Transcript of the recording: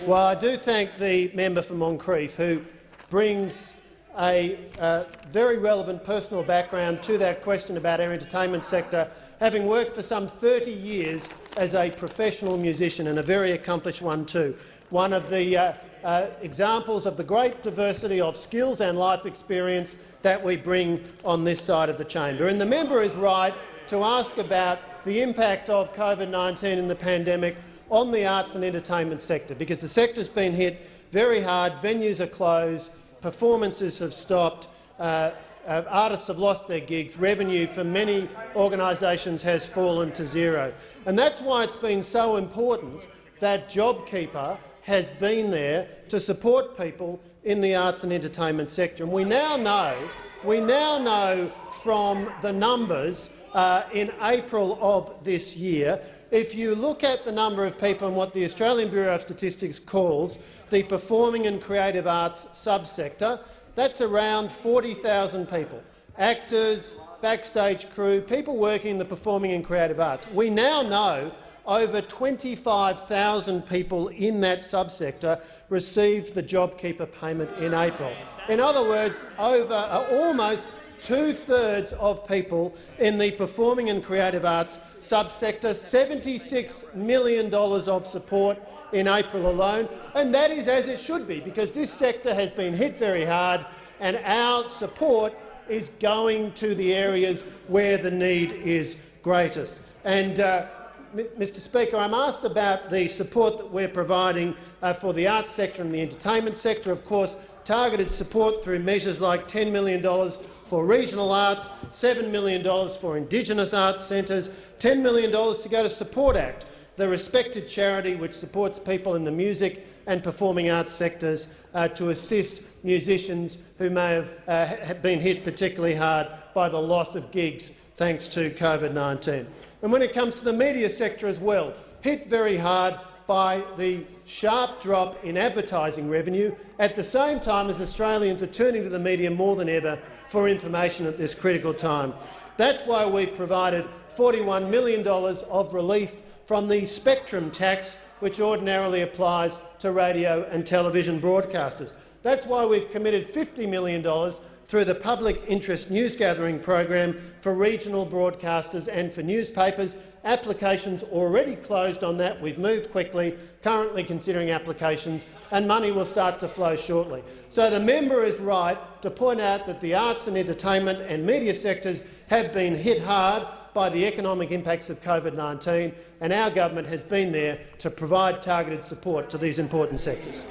Well, I do thank the member for Moncrieff, who brings a very relevant personal background to that question about our entertainment sector, having worked for some 30 years as a professional musician, and a very accomplished one too. One of the examples of the great diversity of skills and life experience that we bring on this side of the chamber. And the member is right to ask about the impact of COVID-19 and the pandemic on the arts and entertainment sector, because the sector's been hit very hard. Venues are closed, performances have stopped, artists have lost their gigs, revenue for many organisations has fallen to zero. And that's why it's been so important that JobKeeper has been there to support people in the arts and entertainment sector. And we now know from the numbers in April of this year, if you look at the number of people in what the Australian Bureau of Statistics calls the performing and creative arts subsector, that's around 40,000 people. Actors, backstage crew, people working in the performing and creative arts. We now know over 25,000 people in that subsector received the JobKeeper payment in April. In other words, over almost two-thirds of people in the performing and creative arts subsector, $76 million of support in April alone, and that is as it should be, because this sector has been hit very hard, and our support is going to the areas where the need is greatest. And Mr Speaker, I'm asked about the support that we're providing for the arts sector and the entertainment sector. Of course, targeted support through measures like $10 million for regional arts, $7 million for Indigenous arts centres, $10 million to go to Support Act, the respected charity which supports people in the music and performing arts sectors to assist musicians who may have been hit particularly hard by the loss of gigs thanks to COVID-19. And when it comes to the media sector as well, hit very hard by the sharp drop in advertising revenue at the same time as Australians are turning to the media more than ever for information at this critical time. That's why we've provided $41 million of relief from the spectrum tax, which ordinarily applies to radio and television broadcasters. That's why we've committed $50 million through the public interest news-gathering program for regional broadcasters and for newspapers. Applications already closed on that. We've moved quickly, currently considering applications, and money will start to flow shortly. So the member is right to point out that the arts and entertainment and media sectors have been hit hard by the economic impacts of COVID-19, and our government has been there to provide targeted support to these important sectors.